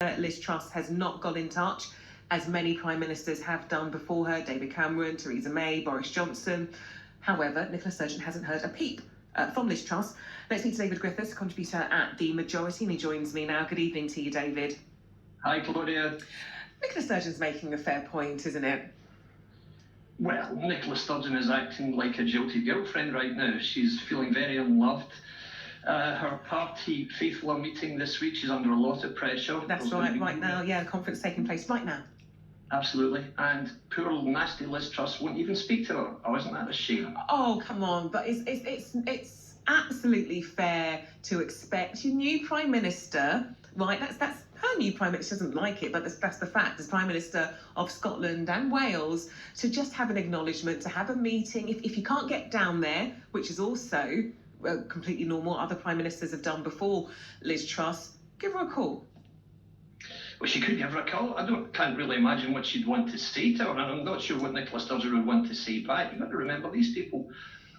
Liz Truss has not got in touch, as many Prime Ministers have done before her, David Cameron, Theresa May, Boris Johnson. However, Nicola Sturgeon hasn't heard a peep from Liz Truss. Let's meet David Griffiths, contributor at The Majority, and he joins me now. Good evening to you, David. Hi, Claudia. Nicola Sturgeon's making a fair point, isn't it? Well, Nicola Sturgeon is acting like a jilted girlfriend right now. She's feeling very unloved. Her party faithful are meeting this week. She's under a lot of pressure. That's right now. Yeah, the conference taking place right now. Absolutely. And poor old nasty Liz Truss won't even speak to her. Oh, isn't that a shame? Oh, come on. But it's absolutely fair to expect your new Prime Minister, right? That's her new Prime Minister doesn't like it, but that's the fact. As Prime Minister of Scotland and Wales, to just have an acknowledgement, to have a meeting. If you can't get down there, which is also completely normal, other Prime Ministers have done before Liz Truss, give her a call. Well, she could give her a call. Can't really imagine what she'd want to say to her, and I'm not sure what Nicola Sturgeon would want to say back. You've got to remember, these people,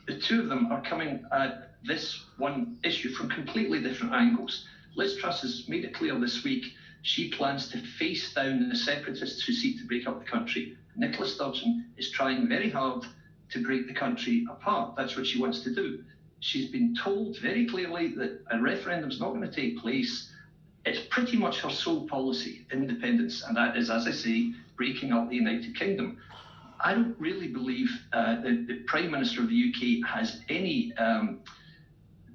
the two of them are coming at this one issue from completely different angles. Liz Truss has made it clear this week she plans to face down the separatists who seek to break up the country. Nicola Sturgeon is trying very hard to break the country apart. That's what she wants to do. She's been told very clearly that a referendum's not going to take place. It's pretty much her sole policy, independence, and that is, as I say, breaking up the United Kingdom. I don't really believe the Prime Minister of the UK has any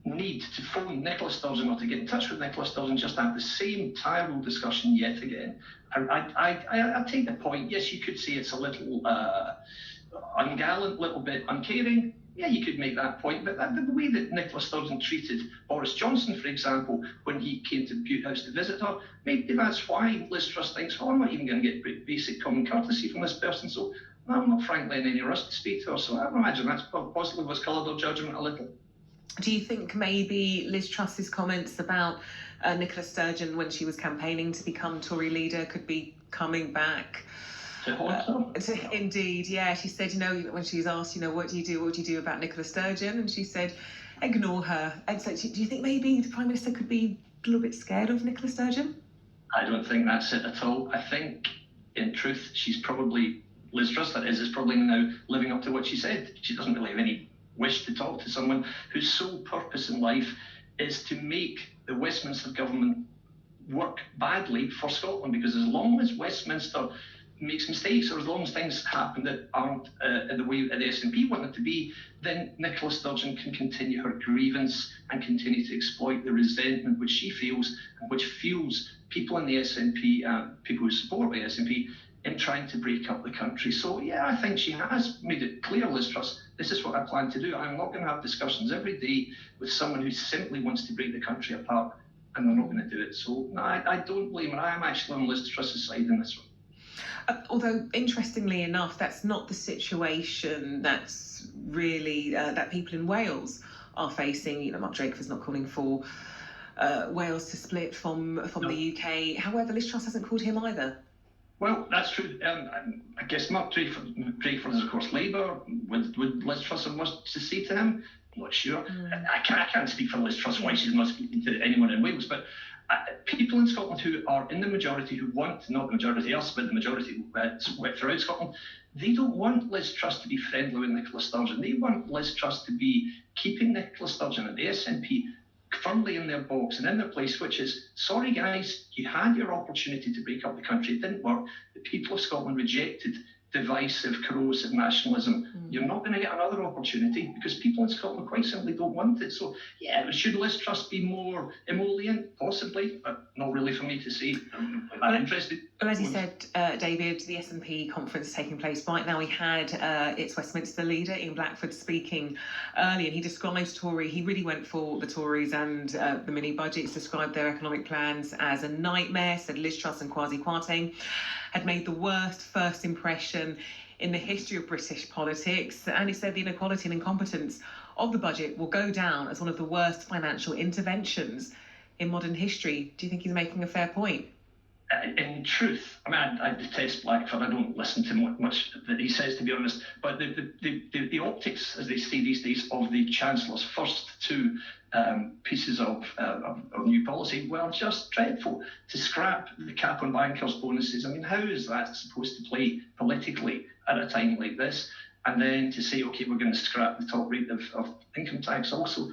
need to phone Nicola Sturgeon or to get in touch with Nicola Sturgeon just to have the same tired discussion yet again. I take the point. Yes, you could say it's a little ungallant, little bit uncaring. Yeah, you could make that point, but the way that Nicola Sturgeon treated Boris Johnson, for example, when he came to Bute House to visit her, maybe that's why Liz Truss thinks, oh, I'm not even going to get basic common courtesy from this person, so I'm not frankly in any rush to speak to her. So I imagine that's possibly what's coloured her judgment a little. Do you think maybe Liz Truss's comments about Nicola Sturgeon when she was campaigning to become Tory leader could be coming back? Indeed, yeah. She said, when she was asked, what do you do about Nicola Sturgeon? And she said, ignore her. And so do you think maybe the Prime Minister could be a little bit scared of Nicola Sturgeon? I don't think that's it at all. I think, in truth, Liz Truss, that is probably now living up to what she said. She doesn't really have any wish to talk to someone whose sole purpose in life is to make the Westminster government work badly for Scotland, because as long as Westminster makes mistakes, or as long as things happen that aren't in the way that the SNP want it to be, then Nicola Sturgeon can continue her grievance and continue to exploit the resentment which she feels and which fuels people in the SNP, people who support the SNP, in trying to break up the country. So yeah, I think she has made it clear, Liz Truss, this is what I plan to do. I'm not going to have discussions every day with someone who simply wants to break the country apart, and they're not going to do it. So no, I don't blame her. I am actually on Liz Truss's side in this one. Although, interestingly enough, that's not the situation that's really that people in Wales are facing. Mark Drakeford's not calling for Wales to split from the UK. However, Liz Truss hasn't called him either. Well, that's true. I guess Mark Drakeford is, of course, Labour. Would Liz Truss have much to say to him? I'm not sure. I can't speak for Liz Truss why she's not speaking to anyone in Wales, but people in Scotland who are in the majority, who want, not the majority us, but the majority throughout Scotland, they don't want Liz Truss to be friendly with Nicola Sturgeon. They want Liz Truss to be keeping Nicola Sturgeon and the SNP firmly in their box and in their place, which is, sorry guys, you had your opportunity to break up the country, it didn't work. The people of Scotland rejected divisive, corrosive nationalism. You're not going to get another opportunity because people in Scotland quite simply don't want it. So, yeah, should Liz Truss be more emollient? Possibly, but not really for me to say. I'm not interested. Well, as you said, David, the SNP conference is taking place right now. We had its Westminster leader, Ian Blackford, speaking earlier, and he described he really went for the Tories and the mini-budgets, described their economic plans as a nightmare, said Liz Truss and Kwasi Kwarteng had made the worst first impression in the history of British politics, and he said the inequality and incompetence of the budget will go down as one of the worst financial interventions in modern history. Do you think he's making a fair point? In truth, I detest Blackford. I don't listen to much that he says, to be honest. But the optics, as they say these days, of the Chancellor's first two pieces of new policy were just dreadful. To scrap the cap on bankers' bonuses, I mean, how is that supposed to play politically at a time like this? And then to say, okay, we're going to scrap the top rate of income tax also.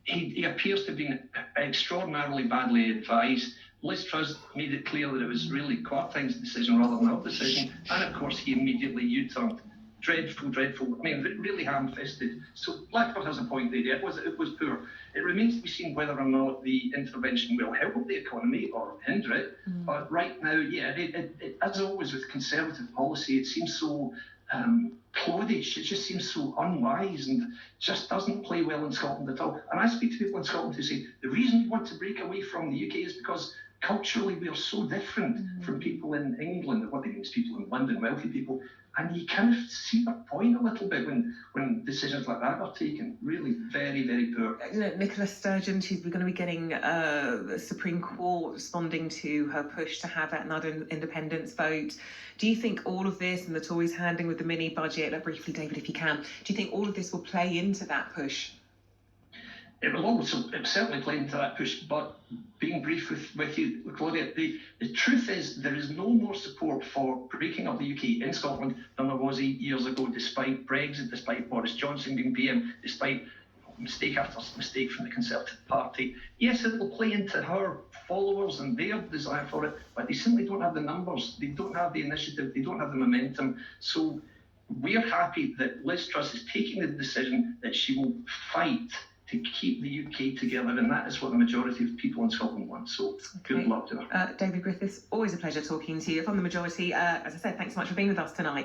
He appears to have been extraordinarily badly advised. Liz Truss made it clear that it was really Kwarteng's decision rather than our decision. And of course, he immediately U-turned. Dreadful. I mean, really ham-fisted. So Blackford has a point there. It was poor. It remains to be seen whether or not the intervention will help the economy or hinder it. But right now, yeah, as always with Conservative policy, it seems so cloddish. It just seems so unwise and just doesn't play well in Scotland at all. And I speak to people in Scotland who say the reason we want to break away from the UK is because culturally we are so different from people in England. What they mean is people in London, wealthy people. And you kind of see the point a little bit when decisions like that are taken. Really very, very poor. Nicola Sturgeon, we're going to be getting the Supreme Court responding to her push to have another independence vote. Do you think all of this and the Tories handing with the mini budget, briefly, David, if you can, do you think all of this will play into that push? It will certainly play into that push, but being brief with you, Claudia, the truth is there is no more support for breaking up the UK in Scotland than there was 8 years ago, despite Brexit, despite Boris Johnson being PM, despite mistake after mistake from the Conservative Party. Yes, it will play into her followers and their desire for it, but they simply don't have the numbers, they don't have the initiative, they don't have the momentum. So we're happy that Liz Truss is taking the decision that she will fight to keep the UK together, and that is what the majority of people in Scotland want. So good luck to her. David Griffiths, always a pleasure talking to you from the majority. As I said, thanks so much for being with us tonight.